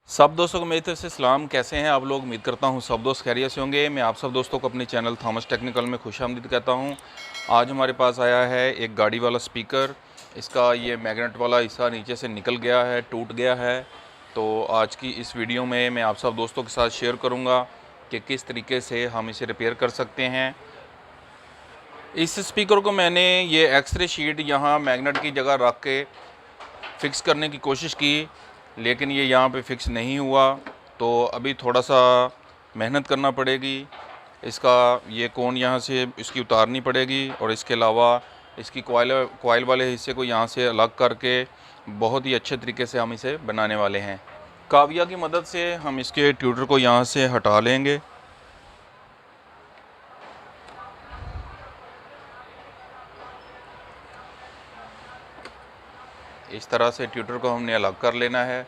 सब दोस्तों को मेरी तरफ से सलाम। कैसे हैं आप लोग? उम्मीद करता हूं सब दोस्त खैरियत से होंगे। मैं आप सब दोस्तों को अपने चैनल थॉमस टेक्निकल में खुशामदीद कहता हूं। आज हमारे पास आया है एक गाड़ी वाला स्पीकर। इसका ये मैग्नेट वाला हिस्सा नीचे से निकल गया है, टूट गया है। तो आज की इस वीडियो में मैं आप सब दोस्तों के साथ शेयर करूँगा कि किस तरीके से हम इसे रिपेयर कर सकते हैं। इस स्पीकर को मैंने ये एक्सरे शीट यहाँ मैग्नेट की जगह रख के फ़िक्स करने की कोशिश की, लेकिन ये यहाँ पे फ़िक्स नहीं हुआ। तो अभी थोड़ा सा मेहनत करना पड़ेगी। इसका ये कोन यहाँ से इसकी उतारनी पड़ेगी और इसके अलावा इसकी कॉइल वाले हिस्से को यहाँ से अलग करके बहुत ही अच्छे तरीके से हम इसे बनाने वाले हैं। काविया की मदद से हम इसके ट्यूटर को यहाँ से हटा लेंगे। इस तरह से ट्यूटर को हमने अलग कर लेना है।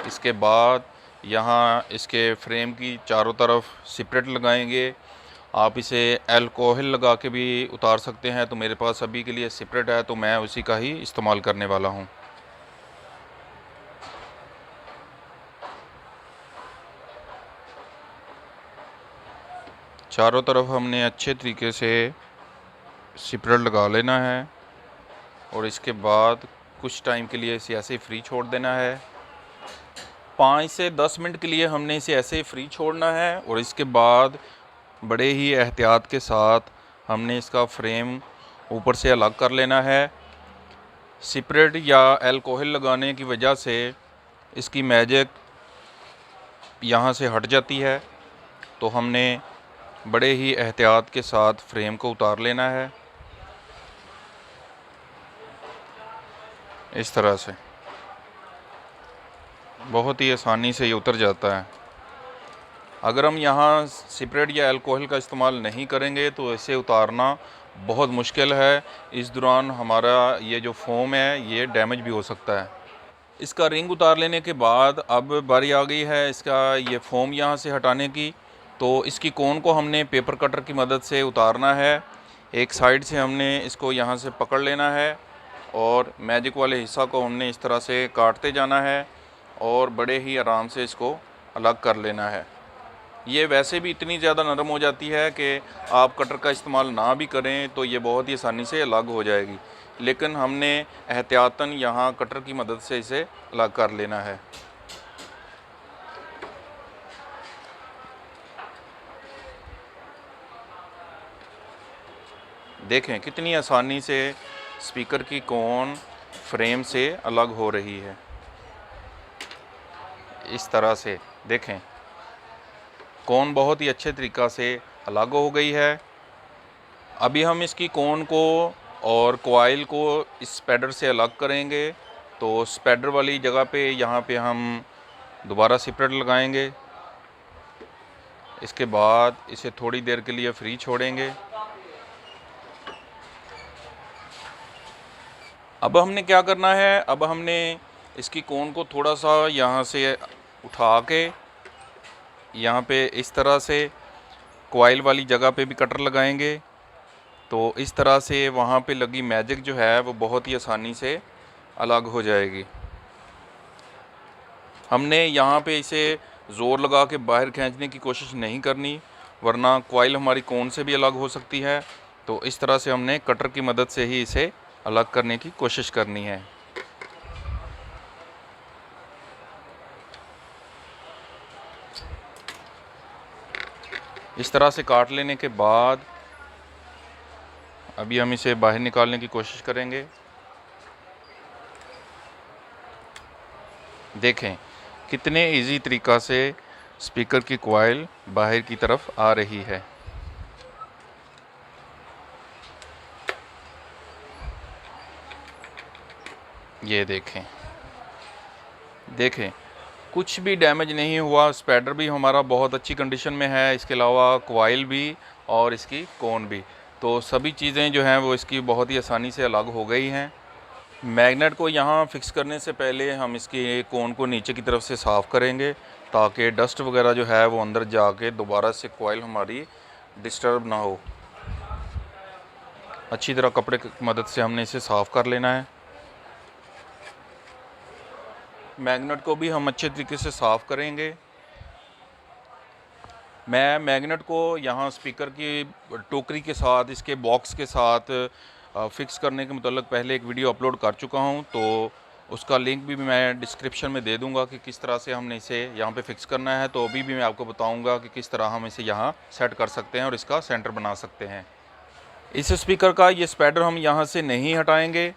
इसके बाद यहाँ इसके फ्रेम की चारों तरफ सिपरेट लगाएंगे। आप इसे अल्कोहल लगा के भी उतार सकते हैं, तो मेरे पास अभी के लिए सिपरेट है तो मैं उसी का ही इस्तेमाल करने वाला हूँ। चारों तरफ हमने अच्छे तरीके से सिपरेट लगा लेना है और इसके बाद कुछ टाइम के लिए इसे ऐसे ही फ्री छोड़ देना है। 5 से 10 मिनट के लिए हमने इसे ऐसे ही फ्री छोड़ना है और इसके बाद बड़े ही एहतियात के साथ हमने इसका फ्रेम ऊपर से अलग कर लेना है। सिपरेट या अल्कोहल लगाने की वजह से इसकी मैजिक यहाँ से हट जाती है, तो हमने बड़े ही एहतियात के साथ फ्रेम को उतार लेना है। इस तरह से बहुत ही आसानी से ये उतर जाता है। अगर हम यहाँ सिपरेट या अल्कोहल का इस्तेमाल नहीं करेंगे तो इसे उतारना बहुत मुश्किल है। इस दौरान हमारा ये जो फोम है ये डैमेज भी हो सकता है। इसका रिंग उतार लेने के बाद अब बारी आ गई है इसका ये फोम यहाँ से हटाने की। तो इसकी कोन को हमने पेपर कटर की मदद से उतारना है। एक साइड से हमने इसको यहाँ से पकड़ लेना है और मैजिक वाले हिस्सा को हमने इस तरह से काटते जाना है और बड़े ही आराम से इसको अलग कर लेना है। ये वैसे भी इतनी ज़्यादा नरम हो जाती है कि आप कटर का इस्तेमाल ना भी करें तो ये बहुत ही आसानी से अलग हो जाएगी, लेकिन हमने एहतियातन यहाँ कटर की मदद से इसे अलग कर लेना है। देखें कितनी आसानी से स्पीकर की कोन फ्रेम से अलग हो रही है। इस तरह से देखें कोन बहुत ही अच्छे तरीक़ा से अलग हो गई है। अभी हम इसकी कोन को और कॉइल को इस स्पैडर से अलग करेंगे। तो स्पैडर वाली जगह पे यहाँ पे हम दोबारा सिपरेट लगाएंगे। इसके बाद इसे थोड़ी देर के लिए फ्री छोड़ेंगे। अब हमने क्या करना है, अब हमने इसकी कोन को थोड़ा सा यहाँ से उठा के यहाँ पे इस तरह से कॉइल वाली जगह पे भी कटर लगाएंगे। तो इस तरह से वहाँ पे लगी मैजिक जो है वो बहुत ही आसानी से अलग हो जाएगी। हमने यहाँ पे इसे ज़ोर लगा के बाहर खींचने की कोशिश नहीं करनी, वरना कॉइल हमारी कोन से भी अलग हो सकती है। तो इस तरह से हमने कटर की मदद से ही इसे अलग करने की कोशिश करनी है। इस तरह से काट लेने के बाद अभी हम इसे बाहर निकालने की कोशिश करेंगे। देखें कितने इजी तरीक़ा से स्पीकर की कॉइल बाहर की तरफ आ रही है। ये देखें कुछ भी डैमेज नहीं हुआ। स्पैडर भी हमारा बहुत अच्छी कंडीशन में है, इसके अलावा कॉइल भी और इसकी कोन भी। तो सभी चीज़ें जो हैं वो इसकी बहुत ही आसानी से अलग हो गई हैं। मैग्नेट को यहाँ फिक्स करने से पहले हम इसकी कोन को नीचे की तरफ से साफ़ करेंगे, ताकि डस्ट वगैरह जो है वो अंदर जाके दोबारा से कॉइल हमारी डिस्टर्ब ना हो। अच्छी तरह कपड़े की मदद से हमने इसे साफ़ कर लेना है। मैग्नेट को भी हम अच्छे तरीके से साफ़ करेंगे। मैं मैग्नेट को यहाँ स्पीकर की टोकरी के साथ, इसके बॉक्स के साथ फ़िक्स करने के मतलब पहले एक वीडियो अपलोड कर चुका हूँ, तो उसका लिंक भी मैं डिस्क्रिप्शन में दे दूँगा कि किस तरह से हमने इसे यहाँ पे फ़िक्स करना है। तो अभी भी मैं आपको बताऊँगा कि किस तरह हम इसे यहाँ सेट कर सकते हैं और इसका सेंटर बना सकते हैं। इस स्पीकर का ये स्पाइडर हम यहाँ से नहीं हटाएंगे,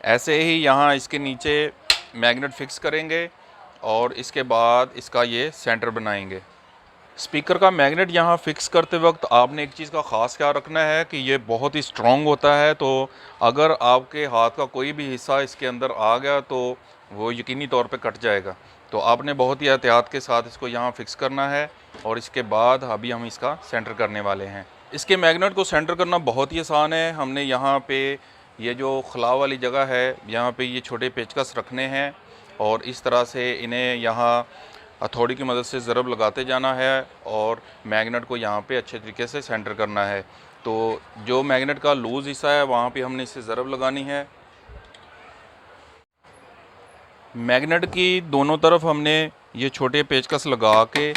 ऐसे ही यहाँ इसके नीचे मैग्नेट फ़िक्स करेंगे और इसके बाद इसका ये सेंटर बनाएंगे। स्पीकर का मैग्नेट यहाँ फ़िक्स करते वक्त आपने एक चीज़ का ख़ास ख्याल रखना है कि ये बहुत ही स्ट्रॉन्ग होता है, तो अगर आपके हाथ का कोई भी हिस्सा इसके अंदर आ गया तो वो यकीनी तौर पे कट जाएगा। तो आपने बहुत ही एहतियात के साथ इसको यहाँ फ़िक्स करना है और इसके बाद अभी हम इसका सेंटर करने वाले हैं। इसके मैग्नेट को सेंटर करना बहुत ही आसान है। हमने यहाँ पे ये जो खला वाली जगह है, यहाँ पे ये छोटे पेचकस रखने हैं और इस तरह से इन्हें यहाँ हथौड़ी की मदद से ज़रब लगाते जाना है और मैग्नेट को यहाँ पे अच्छे तरीके से सेंटर करना है। तो जो मैग्नेट का लूज़ हिस्सा है वहाँ पे हमने इसे ज़रब लगानी है। मैग्नेट की दोनों तरफ हमने ये छोटे पेचकस लगा के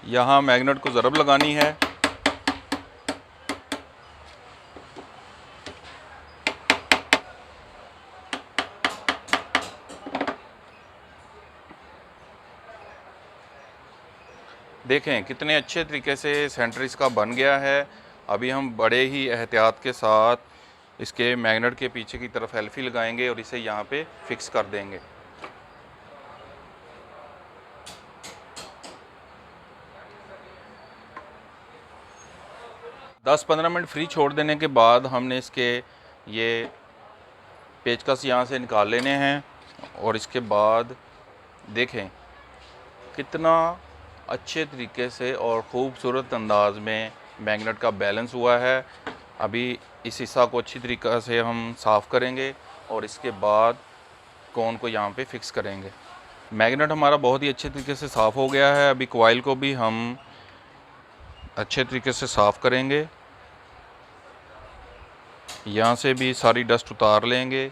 यहाँ मैग्नेट को ज़रब लगानी है। देखें कितने अच्छे तरीके से सेंटर इसका बन गया है। अभी हम बड़े ही एहतियात के साथ इसके मैग्नेट के पीछे की तरफ एल्फी लगाएंगे और इसे यहाँ पे फिक्स कर देंगे। दस 15 मिनट फ्री छोड़ देने के बाद हमने इसके ये पेचकस यहाँ से निकाल लेने हैं और इसके बाद देखें कितना अच्छे तरीके से और ख़ूबसूरत अंदाज में मैग्नेट का बैलेंस हुआ है। अभी इस हिस्सा को अच्छी तरीक़े से हम साफ़ करेंगे और इसके बाद कोन को यहाँ पे फिक्स करेंगे। मैग्नेट हमारा बहुत ही अच्छे तरीके से साफ़ हो गया है। अभी कॉइल को भी हम अच्छे तरीके से साफ़ करेंगे, यहाँ से भी सारी डस्ट उतार लेंगे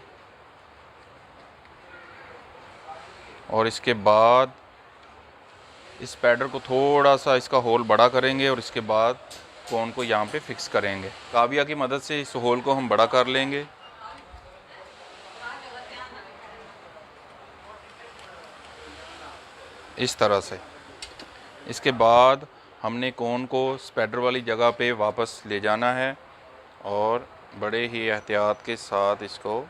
और इसके बाद इस पैडर को थोड़ा सा इसका होल बड़ा करेंगे और इसके बाद कोन को यहाँ पे फिक्स करेंगे। काबिया की मदद से इस होल को हम बड़ा कर लेंगे। इस तरह से इसके बाद हमने कोन को स्पैडर वाली जगह पे वापस ले जाना है और बड़े ही एहतियात के साथ इसको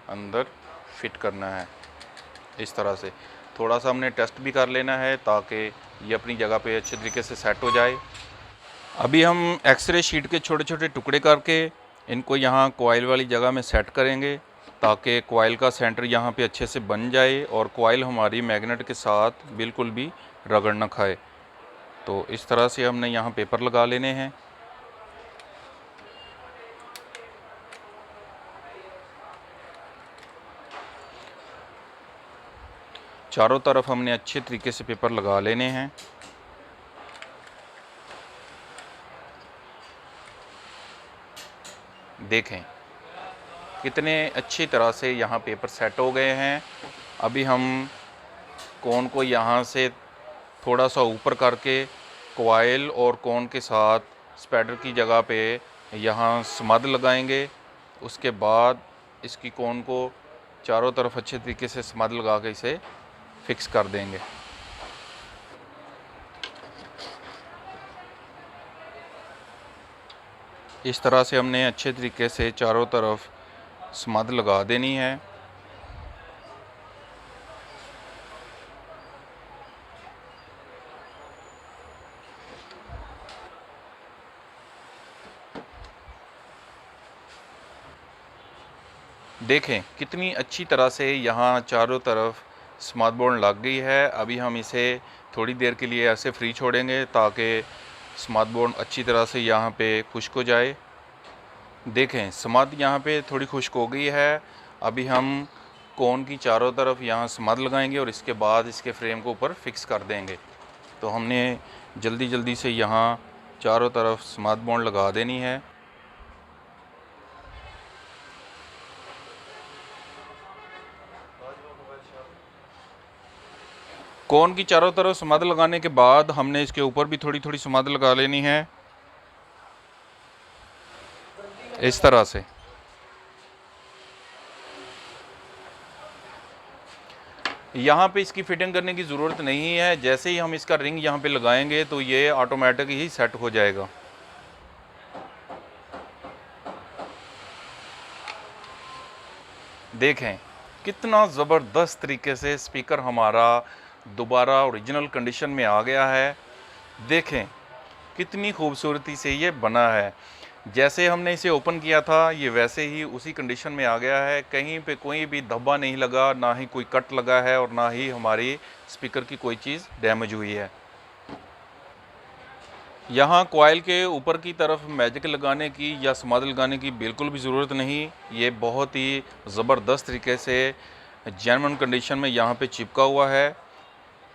अंदर फिट करना है। इस तरह से थोड़ा सा हमने टेस्ट भी कर लेना है ताकि ये अपनी जगह पे अच्छे तरीके से सेट हो जाए। अभी हम एक्सरे शीट के छोटे छोटे टुकड़े करके इनको यहाँ कॉइल वाली जगह में सेट करेंगे ताकि कॉइल का सेंटर यहाँ पे अच्छे से बन जाए और कॉइल हमारी मैग्नेट के साथ बिल्कुल भी रगड़ ना खाए। तो इस तरह से हमने यहाँ पेपर लगा लेने हैं। चारों तरफ हमने अच्छे तरीके से पेपर लगा लेने हैं। देखें कितने अच्छी तरह से यहाँ पेपर सेट हो गए हैं। अभी हम कोन को यहाँ से थोड़ा सा ऊपर करके कॉइल और कोन के साथ स्पैडर की जगह पे यहाँ स्मद लगाएंगे। उसके बाद इसकी कोन को चारों तरफ अच्छे तरीके से स्मद लगा के इसे फिक्स कर देंगे। इस तरह से हमने अच्छे तरीके से चारों तरफ स्मद लगा देनी है। देखें कितनी अच्छी तरह से यहाँ चारों तरफ स्मद बोर्ड लग गई है। अभी हम इसे थोड़ी देर के लिए ऐसे फ्री छोड़ेंगे ताकि स्मद बोर्ड अच्छी तरह से यहाँ पे खुश्क हो जाए। देखें स्मद यहाँ पे थोड़ी खुश्क हो गई है। अभी हम कोन की चारों तरफ यहाँ स्मद लगाएंगे और इसके बाद इसके फ्रेम को ऊपर फिक्स कर देंगे। तो हमने जल्दी जल्दी से यहाँ चारों तरफ स्मद बोर्ड लगा देनी है। कोन की चारों तरफ समाद लगाने के बाद हमने इसके ऊपर भी थोड़ी थोड़ी समाद लगा लेनी है, इस तरह से। यहाँ पे इसकी फिटिंग करने की ज़रूरत नहीं है, जैसे ही हम इसका रिंग यहाँ पे लगाएंगे तो ये ऑटोमेटिक ही सेट हो जाएगा। देखें कितना ज़बरदस्त तरीके से स्पीकर हमारा दोबारा ओरिजिनल कंडीशन में आ गया है। देखें कितनी खूबसूरती से ये बना है, जैसे हमने इसे ओपन किया था ये वैसे ही उसी कंडीशन में आ गया है। कहीं पे कोई भी धब्बा नहीं लगा, ना ही कोई कट लगा है और ना ही हमारी स्पीकर की कोई चीज़ डैमेज हुई है। यहाँ कॉइल के ऊपर की तरफ मैजिक लगाने की या समाद लगाने की बिल्कुल भी ज़रूरत नहीं। ये बहुत ही ज़बरदस्त तरीके से जेन्युइन कंडीशन में यहाँ पे चिपका हुआ है।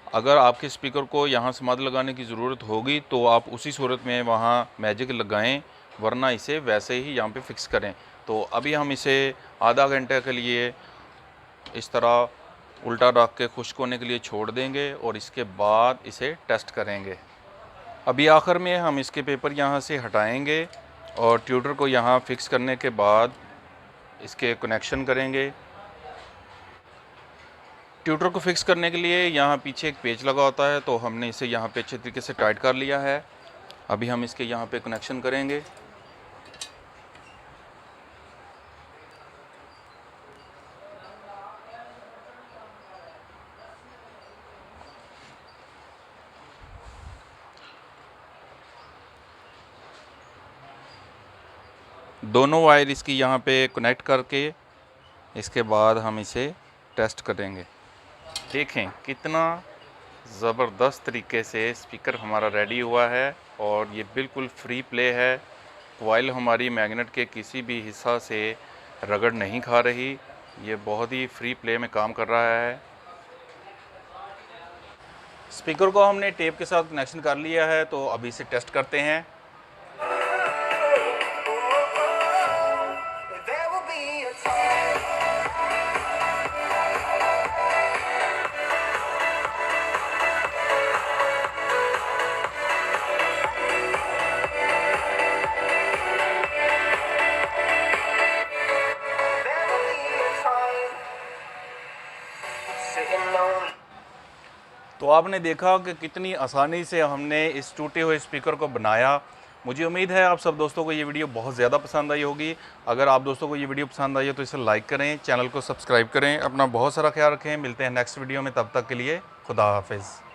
अगर आपके स्पीकर को यहाँ समाद लगाने की ज़रूरत होगी तो आप उसी सूरत में वहाँ मैजिक लगाएं, वरना इसे वैसे ही यहाँ पे फिक्स करें। तो अभी हम इसे आधा घंटे के लिए इस तरह उल्टा रख के खुश्क होने के लिए छोड़ देंगे और इसके बाद इसे टेस्ट करेंगे। अभी आखिर में हम इसके पेपर यहाँ से हटाएंगे और ट्यूटर को यहाँ फिक्स करने के बाद इसके कनेक्शन करेंगे। ट्यूटर को फिक्स करने के लिए यहाँ पीछे एक पेच लगा होता है, तो हमने इसे यहाँ पे अच्छे तरीके से टाइट कर लिया है। अभी हम इसके यहाँ पे कनेक्शन करेंगे। दोनों वायर इसकी यहाँ पे कनेक्ट करके इसके बाद हम इसे टेस्ट करेंगे। देखें कितना ज़बरदस्त तरीके से स्पीकर हमारा रेडी हुआ है और ये बिल्कुल फ्री प्ले है। कॉइल हमारी मैग्नेट के किसी भी हिस्सा से रगड़ नहीं खा रही, ये बहुत ही फ्री प्ले में काम कर रहा है। स्पीकर को हमने टेप के साथ कनेक्शन कर लिया है, तो अभी इसे टेस्ट करते हैं। तो आपने देखा कि कितनी आसानी से हमने इस टूटे हुए स्पीकर को बनाया। मुझे उम्मीद है आप सब दोस्तों को ये वीडियो बहुत ज़्यादा पसंद आई होगी। अगर आप दोस्तों को ये वीडियो पसंद आई है तो इसे लाइक करें, चैनल को सब्सक्राइब करें। अपना बहुत सारा ख्याल रखें। मिलते हैं नेक्स्ट वीडियो में, तब तक के लिए खुदा हाफिज़।